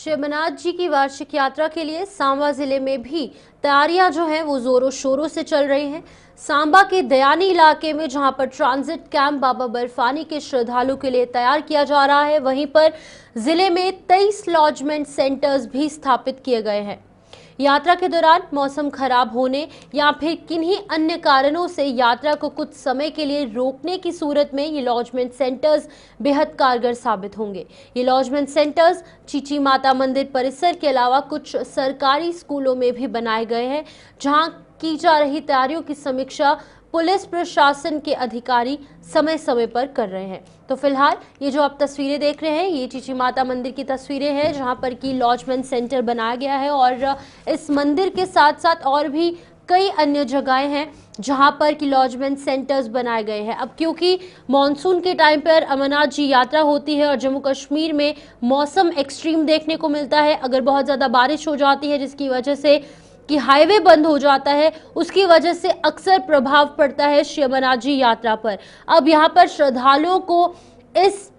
श्री अमरनाथ जी की वार्षिक यात्रा के लिए सांबा जिले में भी तैयारियां जो है वो जोरों शोरों से चल रही हैं। सांबा के दयानी इलाके में जहां पर ट्रांजिट कैंप बाबा बर्फानी के श्रद्धालु के लिए तैयार किया जा रहा है, वहीं पर जिले में 23 लॉजमेंट सेंटर्स भी स्थापित किए गए हैं। यात्रा के दौरान मौसम खराब होने या फिर किन्हीं अन्य कारणों से यात्रा को कुछ समय के लिए रोकने की सूरत में ये लॉजमेंट सेंटर्स बेहद कारगर साबित होंगे। ये लॉजमेंट सेंटर्स चीची माता मंदिर परिसर के अलावा कुछ सरकारी स्कूलों में भी बनाए गए हैं, जहां की जा रही तैयारियों की समीक्षा पुलिस प्रशासन के अधिकारी समय समय पर कर रहे हैं। तो फिलहाल ये जो आप तस्वीरें देख रहे हैं, ये चीची माता मंदिर की तस्वीरें हैं, जहां पर की लॉजमेंट सेंटर बनाया गया है और इस मंदिर के साथ साथ और भी कई अन्य जगहें हैं जहां पर की लॉजमेंट सेंटर्स बनाए गए हैं। अब क्योंकि मॉनसून के टाइम पर अमरनाथ जी यात्रा होती है और जम्मू कश्मीर में मौसम एक्सट्रीम देखने को मिलता है, अगर बहुत ज़्यादा बारिश हो जाती है जिसकी वजह से कि हाईवे बंद हो जाता है, उसकी वजह से अक्सर प्रभाव पड़ता है श्री अमरनाथ जी यात्रा पर। अब यहाँ पर श्रद्धालुओं को इस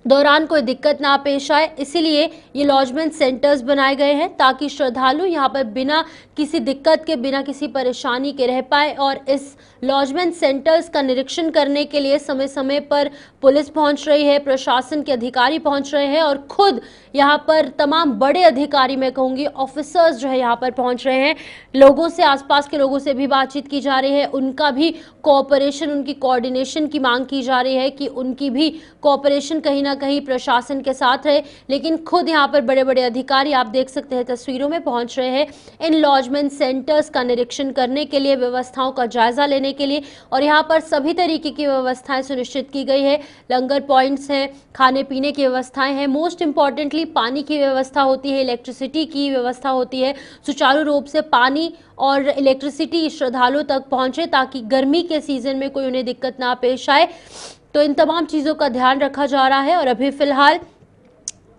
दौरान कोई दिक्कत ना पेश आए, इसीलिए ये लॉजमेंट सेंटर्स बनाए गए हैं ताकि श्रद्धालु यहाँ पर बिना किसी दिक्कत के, बिना किसी परेशानी के रह पाए। और इस लॉजमेंट सेंटर्स का निरीक्षण करने के लिए समय समय पर पुलिस पहुंच रही है, प्रशासन के अधिकारी पहुंच रहे हैं और खुद यहाँ पर तमाम बड़े अधिकारी, मैं कहूँगी ऑफिसर्स जो है यहाँ पर पहुंच रहे हैं। लोगों से, आसपास के लोगों से भी बातचीत की जा रही है, उनका भी कोऑपरेशन, उनकी कोऑर्डिनेशन की मांग की जा रही है कि उनकी भी कोऑपरेशन कहीं ना कहीं प्रशासन के साथ रहे। लेकिन खुद यहाँ पर बड़े बड़े अधिकारी, आप देख सकते हैं तस्वीरों में, पहुंच रहे हैं इन लॉजमेंट सेंटर्स का निरीक्षण करने के लिए, व्यवस्थाओं का जायजा लेने के लिए। और यहाँ पर सभी तरीके की व्यवस्थाएं सुनिश्चित की गई है। लंगर पॉइंट्स हैं, खाने पीने की व्यवस्थाएं हैं, मोस्ट इंपॉर्टेंटली पानी की व्यवस्था होती है, इलेक्ट्रिसिटी की व्यवस्था होती है। सुचारू रूप से पानी और इलेक्ट्रिसिटी श्रद्धालुओं तक पहुंचे ताकि गर्मी के सीजन में कोई उन्हें दिक्कत ना पेश आए। तो इन तमाम चीज़ों का ध्यान रखा जा रहा है और अभी फिलहाल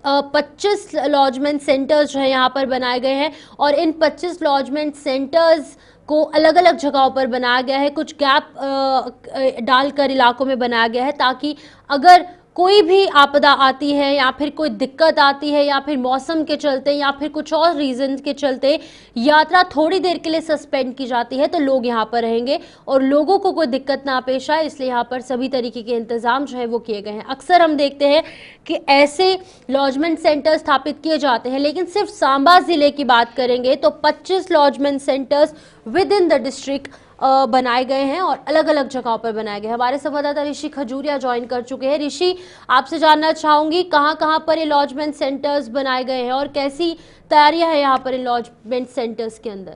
25 लॉजमेंट सेंटर्स जो है यहाँ पर बनाए गए हैं और इन 25 लॉजमेंट सेंटर्स को अलग अलग जगहों पर बनाया गया है, कुछ गैप डालकर इलाकों में बनाया गया है ताकि अगर कोई भी आपदा आती है या फिर कोई दिक्कत आती है या फिर मौसम के चलते या फिर कुछ और रीजन के चलते यात्रा थोड़ी देर के लिए सस्पेंड की जाती है, तो लोग यहाँ पर रहेंगे और लोगों को कोई दिक्कत ना पेश आए, इसलिए यहाँ पर सभी तरीके के इंतजाम जो है वो किए गए हैं। अक्सर हम देखते हैं कि ऐसे लॉजमेंट सेंटर स्थापित किए जाते हैं, लेकिन सिर्फ सांबा जिले की बात करेंगे तो 25 lodgement centres with in the district बनाए गए हैं और अलग अलग जगहों पर बनाए गए हैं। हमारे संवाददाता ऋषि खजूरिया ज्वाइन कर चुके हैं। ऋषि, आपसे जानना चाहूंगी कहां कहां पर ये लॉजमेंट सेंटर्स बनाए गए हैं और कैसी तैयारियां हैं यहां पर इन लॉजमेंट सेंटर्स के अंदर?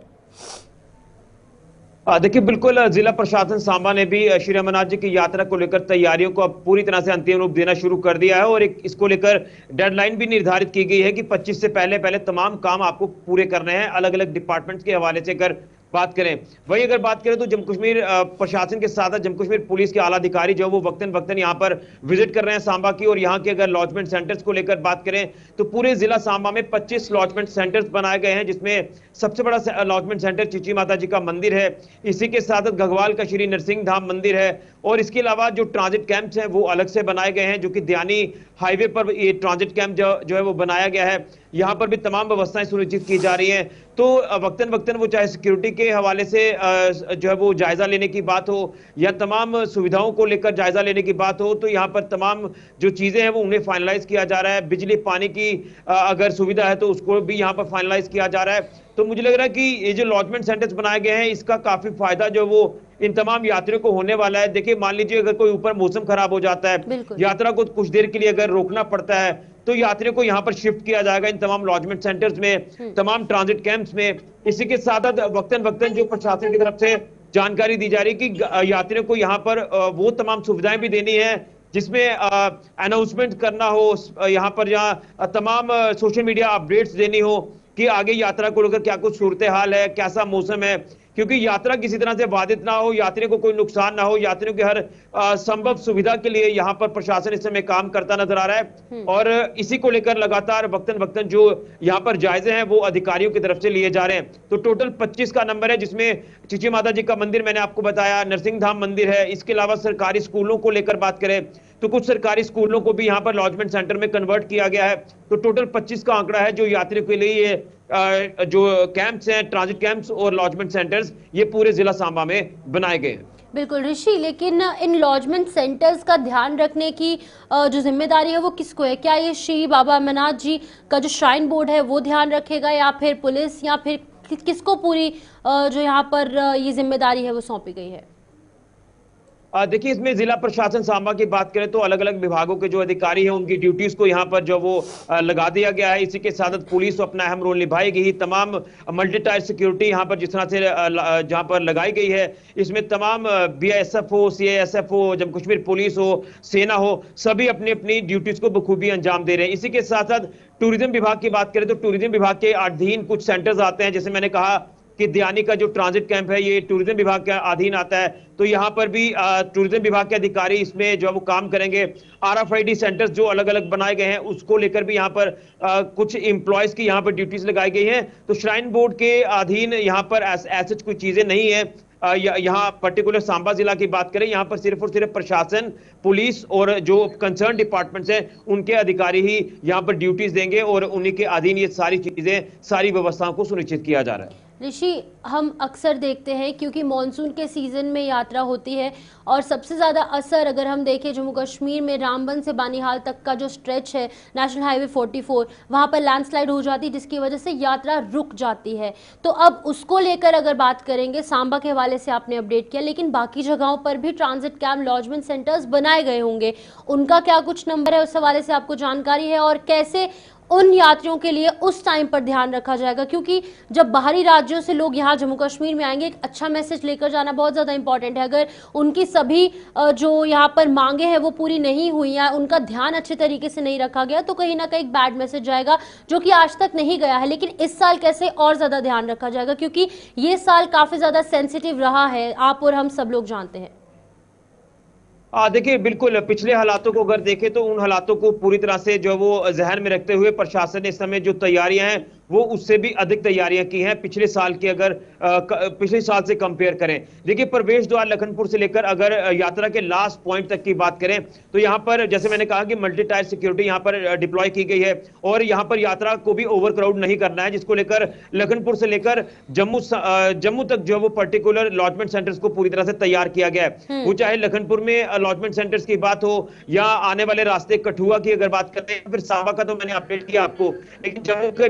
देखिए, बिल्कुल जिला प्रशासन सांबा ने भी श्री अमरनाथ जी की यात्रा को लेकर तैयारियों को अब पूरी तरह से अंतिम रूप देना शुरू कर दिया है और इसको लेकर डेडलाइन भी निर्धारित की गई है कि 25 से पहले पहले तमाम काम आपको पूरे करने हैं। अलग अलग डिपार्टमेंट्स के हवाले से अगर बात करें, वही अगर बात करें तो जम्मू कश्मीर प्रशासन के साथ जम्मू कश्मीर पुलिस के आला अधिकारी जो वो वक्तन वक्तन यहाँ पर विजिट कर रहे हैं सांबा की। और यहाँ के अगर लॉजमेंट सेंटर्स को लेकर बात करें तो पूरे जिला सांबा में 25 लॉजमेंट सेंटर्स बनाए गए हैं, जिसमें सबसे बड़ा लॉजमेंट सेंटर चीची माता जी का मंदिर है। इसी के साथ गढ़वाल का श्री नरसिंह धाम मंदिर है और इसके अलावा जो ट्रांजिट कैंप्स हैं वो अलग से बनाए गए हैं, जो कि दयानी हाईवे पर ये ट्रांजिट कैंप जो है वो बनाया गया है। यहाँ पर भी तमाम व्यवस्थाएं सुनिश्चित की जा रही हैं। तो वक्तन वक्तन वो चाहे सिक्योरिटी के हवाले से जो है वो जायजा लेने की बात हो या तमाम सुविधाओं को लेकर जायजा लेने की बात हो, तो यहाँ पर तमाम जो चीजें हैं वो उन्हें फाइनलाइज किया जा रहा है। बिजली पानी की अगर सुविधा है तो उसको भी यहाँ पर फाइनलाइज किया जा रहा है। तो मुझे लग रहा है कि ये जो लॉजमेंट सेंटर्स बनाए गए हैं इसका काफी फायदा जो वो इन तमाम यात्रियों को होने वाला है। देखिए, मान लीजिए अगर कोई ऊपर मौसम खराब हो जाता है, यात्रा को कुछ देर के लिए अगर रोकना पड़ता है, तो यात्रियों को यहाँ पर शिफ्ट किया जाएगा इन तमाम लॉजमेंट सेंटर्स में, तमाम ट्रांजिट कैंप्स में। इसी के साथ वक्तन वक्तन जो प्रशासन की तरफ से जानकारी दी जा रही है कि यात्रियों को यहाँ पर वो तमाम सुविधाएं भी देनी है जिसमें अनाउंसमेंट करना हो, यहाँ पर जहाँ तमाम सोशल मीडिया अपडेट्स देनी हो कि आगे यात्रा को लेकर क्या कुछ सूरत हाल है, कैसा मौसम है, क्योंकि यात्रा किसी तरह से बाधित ना हो, यात्रियों को कोई नुकसान ना हो, यात्रियों की हर संभव सुविधा के लिए यहाँ पर प्रशासन इस समय काम करता नजर आ रहा है। और इसी को लेकर लगातार वक्तन वक्तन जो यहाँ पर जायजे हैं वो अधिकारियों की तरफ से लिए जा रहे हैं। तो टोटल 25 का नंबर है, जिसमें चिची माता जी का मंदिर मैंने आपको बताया, नरसिंह धाम मंदिर है। इसके अलावा सरकारी स्कूलों को लेकर बात करें तो कुछ सरकारी स्कूलों को भी यहाँ पर लॉजमेंट सेंटर में कन्वर्ट किया गया है। तो टोटल 25 का आंकड़ा है जो यात्रियों के लिए ये जो कैंप्स हैं, ट्रांजिट कैंप्स और लॉजमेंट सेंटर्स, ये पूरे जिला सांबा में बनाए गए हैं। बिल्कुल ऋषि, लेकिन इन लॉजमेंट सेंटर्स का ध्यान रखने की जो जिम्मेदारी है वो किसको है? क्या ये श्री बाबा अमरनाथ जी का जो श्राइन बोर्ड है वो ध्यान रखेगा, या फिर पुलिस, या फिर किसको पूरी जो यहाँ पर ये जिम्मेदारी है वो सौंपी गई है? देखिए, इसमें जिला प्रशासन सांबा की बात करें तो अलग अलग विभागों के जो अधिकारी हैं उनकी ड्यूटीज को यहाँ पर जो वो लगा दिया गया है। इसी के साथ पुलिस अपना अहम रोल निभाएगी ही। तमाम मल्टी टायर सिक्योरिटी यहाँ पर जिस तरह से जहाँ पर लगाई गई है, इसमें तमाम BISF हो, CISF हो, जम्मू कश्मीर पुलिस हो, सेना हो, सभी अपनी अपनी ड्यूटीज को बखूबी अंजाम दे रहे हैं। इसी के साथ साथ टूरिज्म विभाग की बात करें तो टूरिज्म विभाग के अधीन कुछ सेंटर्स आते हैं। जैसे मैंने कहा कि दयानी का जो ट्रांजिट कैंप है ये टूरिज्म विभाग के अधीन आता है, तो यहाँ पर भी टूरिज्म विभाग के अधिकारी इसमें जो वो काम करेंगे। RFID सेंटर्स जो अलग अलग बनाए गए हैं उसको लेकर भी यहाँ पर कुछ एम्प्लॉयज की यहाँ पर ड्यूटीज लगाई गई हैं। तो श्राइन बोर्ड के अधीन यहाँ पर ऐसी कोई चीजें नहीं है। यहाँ पर्टिकुलर सांबा जिला की बात करें, यहाँ पर सिर्फ और सिर्फ प्रशासन, पुलिस और जो कंसर्न डिपार्टमेंट्स हैं उनके अधिकारी ही यहाँ पर ड्यूटीज देंगे और उन्हीं के अधीन ये सारी चीजें, सारी व्यवस्थाओं को सुनिश्चित किया जा रहा है। ऋषि, हम अक्सर देखते हैं क्योंकि मॉनसून के सीज़न में यात्रा होती है और सबसे ज़्यादा असर अगर हम देखें जम्मू कश्मीर में रामबन से बानीहाल तक का जो स्ट्रेच है नेशनल हाईवे 44, वहाँ पर लैंडस्लाइड हो जाती है जिसकी वजह से यात्रा रुक जाती है। तो अब उसको लेकर अगर बात करेंगे, सांबा के हवाले से आपने अपडेट किया, लेकिन बाकी जगहों पर भी ट्रांजिट कैंप, लॉजमेंट सेंटर्स बनाए गए होंगे, उनका क्या कुछ नंबर है, उस हवाले से आपको जानकारी है? और कैसे उन यात्रियों के लिए उस टाइम पर ध्यान रखा जाएगा, क्योंकि जब बाहरी राज्यों से लोग यहाँ जम्मू कश्मीर में आएंगे, एक अच्छा मैसेज लेकर जाना बहुत ज़्यादा इंपॉर्टेंट है। अगर उनकी सभी जो यहाँ पर मांगे हैं वो पूरी नहीं हुई या उनका ध्यान अच्छे तरीके से नहीं रखा गया तो कहीं ना कहीं एक बैड मैसेज जाएगा जो कि आज तक नहीं गया है। लेकिन इस साल कैसे और ज़्यादा ध्यान रखा जाएगा, क्योंकि ये साल काफ़ी ज़्यादा सेंसिटिव रहा है, आप और हम सब लोग जानते हैं। देखिए, बिल्कुल पिछले हालातों को अगर देखें तो उन हालातों को पूरी तरह से जो वो जहन में रखते हुए प्रशासन ने इस समय जो तैयारियां हैं वो उससे भी अधिक तैयारियां की हैं पिछले साल की, अगर पिछले साल से कंपेयर करें। देखिए, प्रवेश द्वार लखनपुर से लेकर अगर यात्रा के लास्ट पॉइंट तक की बात करें तो यहाँ पर जैसे मैंने कहा कि मल्टी टायर सिक्योरिटी यहाँ पर डिप्लॉय की गई है और यहाँ पर यात्रा को भी ओवर क्राउड नहीं करना है, जिसको लेकर लखनपुर से लेकर जम्मू तक जो वो पर्टिकुलर लॉजमेंट सेंटर्स को पूरी तरह से तैयार किया गया है। वो चाहे लखनपुर में लॉजमेंट सेंटर्स की बात हो या आने वाले रास्ते कठुआ की अगर बात करते हैं, फिर सांबा का तो मैंने अपडेट किया आपको, लेकिन जम्मू के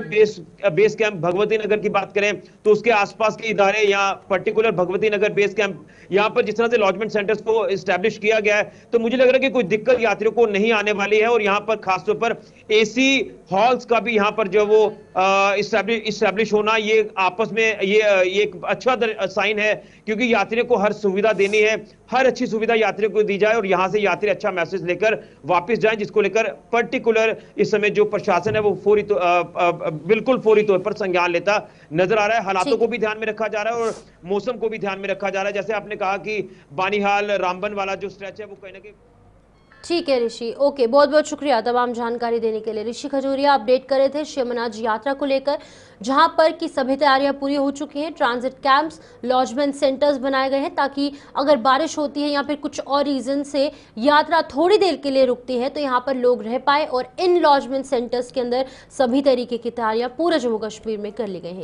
बेस कैंप भगवती नगर की बात करें तो उसके आसपास के इदारे या particular Bhagwati Nagar base camp, यहाँ पर जिस तरह से लॉजमेंट सेंटर्स को इस्टेब्लिश किया गया है तो मुझे लग रहा है कि कोई दिक्कत यात्रियों को नहीं आने वाली है। और यहाँ पर खासतौर पर AC हॉल्स का भी यहाँ पर जो वो इस्टेब्लिश होना, ये आपस में ये एक अच्छा साइन है, क्योंकि यात्रियों को हर सुविधा देनी है, हर अच्छी सुविधा यात्रियों को दी जाए और यहाँ से यात्री अच्छा मैसेज लेकर वापस जाएं, जिसको लेकर पर्टिकुलर इस समय जो प्रशासन है वो बिल्कुल फौरी तौर पर संज्ञान लेता नजर आ रहा है। हालातों को भी ध्यान में रखा जा रहा है और मौसम को भी ध्यान में रखा जा रहा है। जैसे आपने कहा कि बानीहाल रामबन वाला जो स्ट्रेच है वो कहीं ना कहीं। ठीक है ऋषि, ओके, बहुत बहुत शुक्रिया तमाम जानकारी देने के लिए। ऋषि खजूरिया अपडेट कर रहे थे श्री अमरनाथ जी यात्रा को लेकर, जहां पर की सभी तैयारियां पूरी हो चुकी हैं। ट्रांजिट कैंप्स, लॉजमेंट सेंटर्स बनाए गए हैं ताकि अगर बारिश होती है या फिर कुछ और रीजन से यात्रा थोड़ी देर के लिए रुकती है तो यहाँ पर लोग रह पाए, और इन लॉजमेंट सेंटर्स के अंदर सभी तरीके की तैयारियां पूरे जम्मू कश्मीर में कर ली गई हैं।